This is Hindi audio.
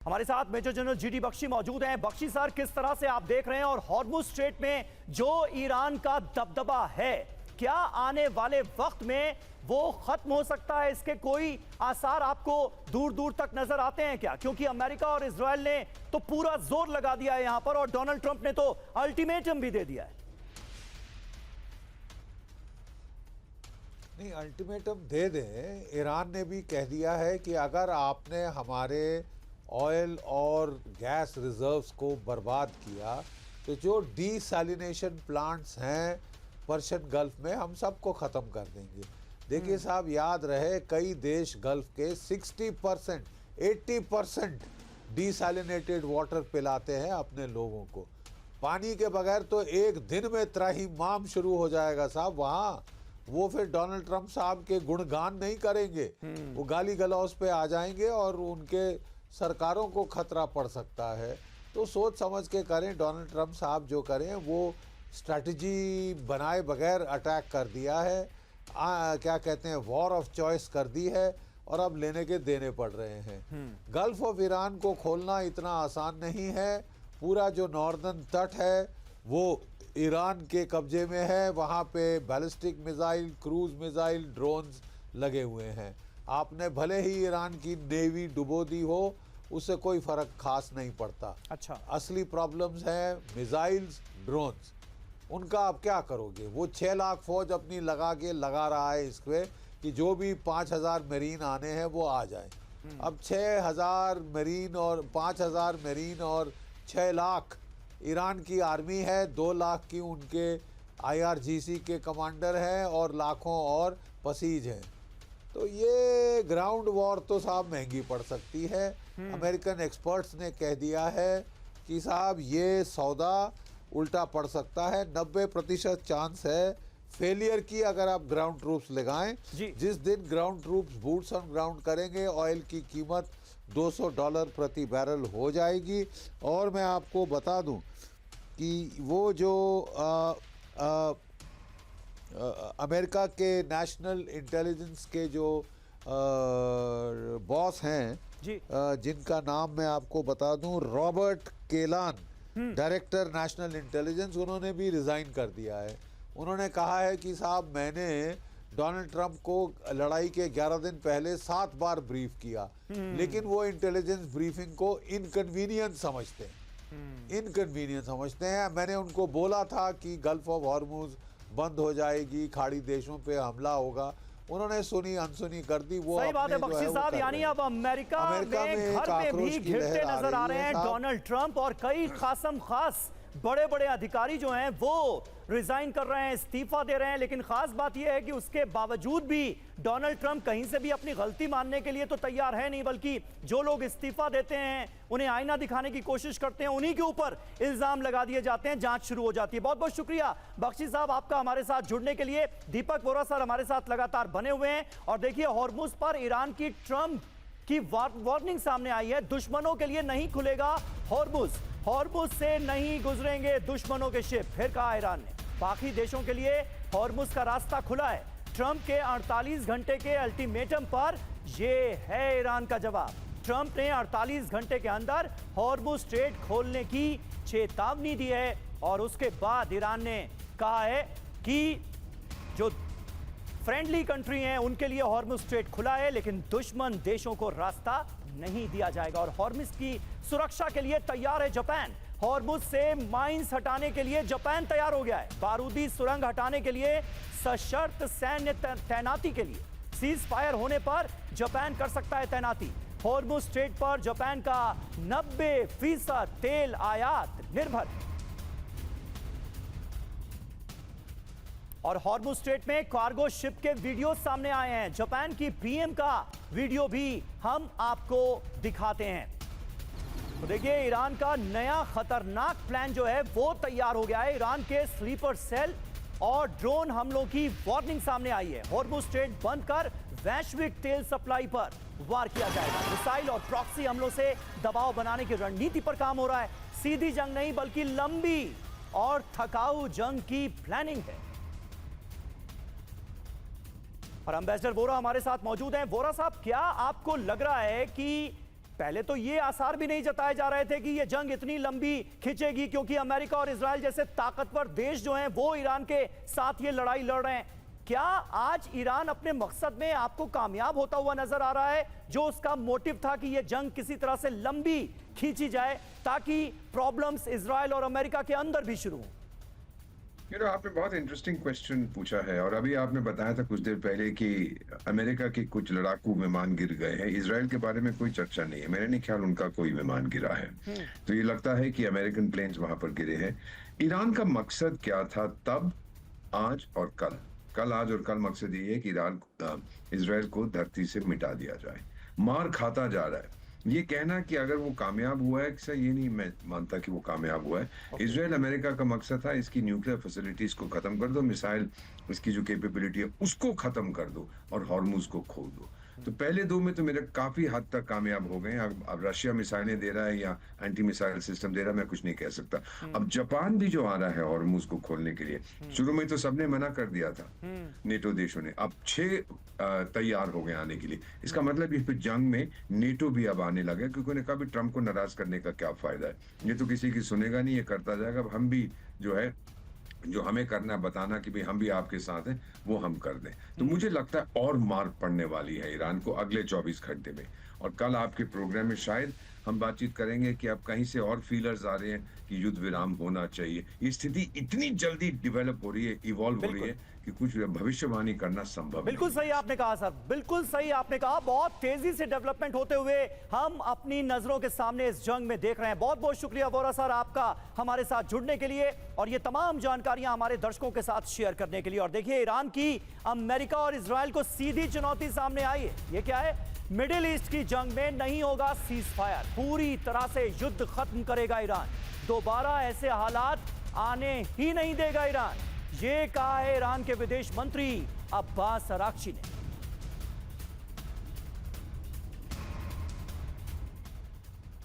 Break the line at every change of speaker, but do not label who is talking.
हमारे साथ मेजर जनरल जीडी बख्शी मौजूद हैं। बख्शी सर, किस तरह से आप देख रहे हैं और हॉर्मुज स्ट्रेट में जो ईरान का दबदबा है, क्या आने वाले वक्त में वो खत्म हो सकता है? इसके कोई आसार आपको दूर दूर तक नजर आते हैं क्या? क्योंकि अमेरिका और इजराइल ने तो पूरा जोर लगा दिया है यहां पर और डोनाल्ड ट्रंप ने तो अल्टीमेटम भी दे दिया है।
नहीं, अल्टीमेटम दे दें, ईरान ने भी कह दिया है कि अगर आपने हमारे ऑयल और गैस रिजर्व्स को बर्बाद किया तो जो डीसैलिनेशन प्लांट्स हैं पर्शियन गल्फ में हम सबको ख़त्म कर देंगे। देखिए साहब, याद रहे कई देश गल्फ के 60% 80% डीसैलिनेटेड वाटर पिलाते हैं अपने लोगों को। पानी के बगैर तो एक दिन में त्राहिमाम शुरू हो जाएगा साहब वहाँ। वो फिर डोनाल्ड ट्रंप साहब के गुणगान नहीं करेंगे, वो गाली गलौज पे आ जाएंगे और उनके सरकारों को खतरा पड़ सकता है। तो सोच समझ के करें। डोनाल्ड ट्रंप साहब जो करें वो स्ट्रैटेजी बनाए बगैर अटैक कर दिया है, क्या कहते हैं, वॉर ऑफ चॉइस कर दी है और अब लेने के देने पड़ रहे हैं। गल्फ ऑफ ईरान को खोलना इतना आसान नहीं है। पूरा जो नॉर्दर्न तट है वो ईरान के कब्जे में है। वहाँ पे ballistic missile, cruise missile, drones लगे हुए हैं। आपने भले ही ईरान की नेवी डुबो दी हो, उससे कोई फर्क खास नहीं पड़ता।
अच्छा,
असली प्रॉब्लम्स हैं मिसाइल्स, ड्रोन्स। उनका आप क्या करोगे? वो 6 लाख फौज अपनी लगा रहा है इस पे कि जो भी 5,000 मरीन आने हैं वो आ जाए। अब 6,000 मरीन और 5,000 मरीन और 6 लाख ईरान की आर्मी है, 2 लाख की उनके IRGC के कमांडर हैं और लाखों और पसीज हैं। तो ये ग्राउंड वॉर तो साहब महंगी पड़ सकती है। अमेरिकन एक्सपर्ट्स ने कह दिया है कि साहब ये सौदा उल्टा पड़ सकता है। 90% चांस है फेलियर की अगर आप ग्राउंड ट्रूप्स लगाएं। जिस दिन ground troops boots on ground करेंगे, ऑयल की कीमत $200 प्रति बैरल हो जाएगी। और मैं आपको बता दूं कि वो जो अमेरिका के नेशनल इंटेलिजेंस के जो बॉस हैं, जिनका नाम मैं आपको बता दूं, रॉबर्ट केलान, डायरेक्टर नेशनल इंटेलिजेंस, उन्होंने भी रिज़ाइन कर दिया है। उन्होंने कहा है कि साहब मैंने डोनाल्ड ट्रंप को लड़ाई के 11 दिन पहले 7 बार ब्रीफ किया, लेकिन वो इंटेलिजेंस ब्रीफिंग को इनकन्वीनियंट समझते हैं। इनकन्वीनियंट समझते हैं। मैंने उनको बोला था कि गल्फ ऑफ हॉर्मुज बंद हो जाएगी, खाड़ी देशों पे हमला होगा, उन्होंने सुनी अनसुनी कर दी। वो
सही बात है बख्शी साहब, यानी अब अमेरिका में घर पे भी घिरते नजर आ रहे हैं डोनाल्ड ट्रंप और कई खास बड़े बड़े अधिकारी जो हैं वो रिजाइन कर रहे हैं, इस्तीफा दे रहे हैं। लेकिन खास बात यह है कि उसके बावजूद भी डोनाल्ड ट्रंप कहीं से भी अपनी गलती मानने के लिए तो तैयार है नहीं, बल्कि जो लोग इस्तीफा देते हैं उन्हें आईना दिखाने की कोशिश करते हैं, उन्हीं के ऊपर इल्जाम लगा दिए जाते हैं, जांच शुरू हो जाती है। बहुत बहुत शुक्रिया बख्शी साहब आपका हमारे साथ जुड़ने के लिए। दीपक वोरा सर हमारे साथ लगातार बने हुए हैं। और देखिए, हॉर्मुज पर ईरान की ट्रंप की वार्निंग सामने आई है। दुश्मनों के लिए नहीं खुलेगा हॉर्मुज से नहीं गुजरेंगे दुश्मनों के शिप। फिर कहा ईरान ने बाकी देशों के लिए हॉर्मुज का रास्ता खुला है। ट्रंप के 48 घंटे के अल्टीमेटम पर यह है ईरान का जवाब। ट्रंप ने 48 घंटे के अंदर हॉर्मुज स्ट्रेट खोलने की चेतावनी दी है और उसके बाद ईरान ने कहा है कि जो फ्रेंडली कंट्री हैं उनके लिए हॉर्मुज स्ट्रेट खुला है, लेकिन दुश्मन देशों को रास्ता नहीं दिया जाएगा। और हॉर्मुज की सुरक्षा के लिए तैयार है जापान। हॉर्मुज से माइंस हटाने के लिए जापान तैयार हो गया है। बारूदी सुरंग हटाने के लिए सशर्त सैन्य तैनाती के लिए सीज फायर होने पर जापान कर सकता है तैनाती। हॉर्मुज स्ट्रेट पर जापान का 90% तेल आयात निर्भर। और हॉर्मुज स्ट्रेट में कार्गो शिप के वीडियो सामने आए हैं। जापान की PM का वीडियो भी हम आपको दिखाते हैं। तो देखिए, ईरान का नया खतरनाक प्लान जो है वो तैयार हो गया है। ईरान के स्लीपर सेल और ड्रोन हमलों की वार्निंग सामने आई है। हॉर्मुज स्ट्रेट बंद कर वैश्विक तेल सप्लाई पर वार किया जाएगा। मिसाइल और प्रॉक्सी हमलों से दबाव बनाने की रणनीति पर काम हो रहा है। सीधी जंग नहीं बल्कि लंबी और थकाऊ जंग की प्लानिंग है। और एम्बेसडर वोरा हमारे साथ मौजूद हैं। वोरा साहब, क्या आपको लग रहा है कि पहले तो ये आसार भी नहीं जताए जा रहे थे कि ये जंग इतनी लंबी खिंचेगी, क्योंकि अमेरिका और इजराइल जैसे ताकतवर देश जो हैं वो ईरान के साथ ये लड़ाई लड़ रहे हैं। क्या आज ईरान अपने मकसद में आपको कामयाब होता हुआ नजर आ रहा है, जो उसका मोटिव था कि ये जंग किसी तरह से लंबी खींची जाए ताकि प्रॉब्लम्स इजराइल और अमेरिका के अंदर भी शुरू हों?
आपने बहुत इंटरेस्टिंग क्वेश्चन पूछा है, और अभी आपने बताया था कुछ देर पहले कि अमेरिका के कुछ लड़ाकू विमान गिर गए हैं। इजराइल के बारे में कोई चर्चा नहीं है, मेरे नहीं ख्याल उनका कोई विमान गिरा है। तो ये लगता है कि अमेरिकन प्लेन्स वहां पर गिरे हैं। ईरान का मकसद क्या था तब, आज और कल? आज और कल मकसद ये है कि इजराइल को धरती से मिटा दिया जाए। मार खाता जा रहा है। ये कहना कि अगर वो कामयाब हुआ है, सर ये नहीं मैं मानता कि वो कामयाब हुआ है। इजराइल अमेरिका का मकसद था इसकी न्यूक्लियर फैसिलिटीज को खत्म कर दो, मिसाइल इसकी जो कैपेबिलिटी है उसको खत्म कर दो और हॉर्मुज को खोल दो। तो पहले दो में तो मेरे काफी हद तक कामयाब हो गए। अब रशिया मिसाइलें दे रहा है या एंटी मिसाइल सिस्टम दे रहा है, मैं कुछ नहीं कह सकता। अब जापान भी जो आ रहा है हॉर्मुज को खोलने के लिए, शुरू में तो सबने मना कर दिया था नेटो देशों ने, अब 6 तैयार हो गए आने के लिए। इसका मतलब ये जंग में नेटो भी अब आने लगे, क्योंकि उन्हें कहा भी ट्रंप को नाराज करने का क्या फायदा है, ये तो किसी की सुनेगा नहीं, ये करता जाएगा। अब हम भी जो है, जो हमें करना है बताना कि भाई हम भी आपके साथ हैं, वो हम कर दें। तो मुझे लगता है और मार पड़ने वाली है ईरान को अगले 24 घंटे में। और कल आपके प्रोग्राम में शायद हम बातचीत करेंगे कि अब कहीं से और फीलर्स आ रहे हैं कि युद्ध विराम होना चाहिए। ये स्थिति इतनी जल्दी डेवलप हो रही है, इवॉल्व हो रही है कि कुछ भविष्यवाणी करना संभव
बिल्कुल
नहीं।
सही आपने कहा सर, बिल्कुल सही आपने कहा। बहुत तेजी से डेवलपमेंट होते हुए हम अपनी नजरों के सामने इस जंग में देख रहे हैं। बहुत बहुत शुक्रिया वोरा सर आपका हमारे साथ जुड़ने के लिए और ये तमाम जानकारियां हमारे दर्शकों के साथ शेयर करने के लिए। और देखिए, ईरान की अमेरिका और इजराइल को सीधी चुनौती सामने आई है। ये क्या है? मिडिल ईस्ट की जंग में नहीं होगा सीज फायर, पूरी तरह से युद्ध खत्म करेगा ईरान। दोबारा ऐसे हालात आने ही नहीं देगा ईरान, ये कहा है ईरान के विदेश मंत्री अब्बास अराक्ची ने।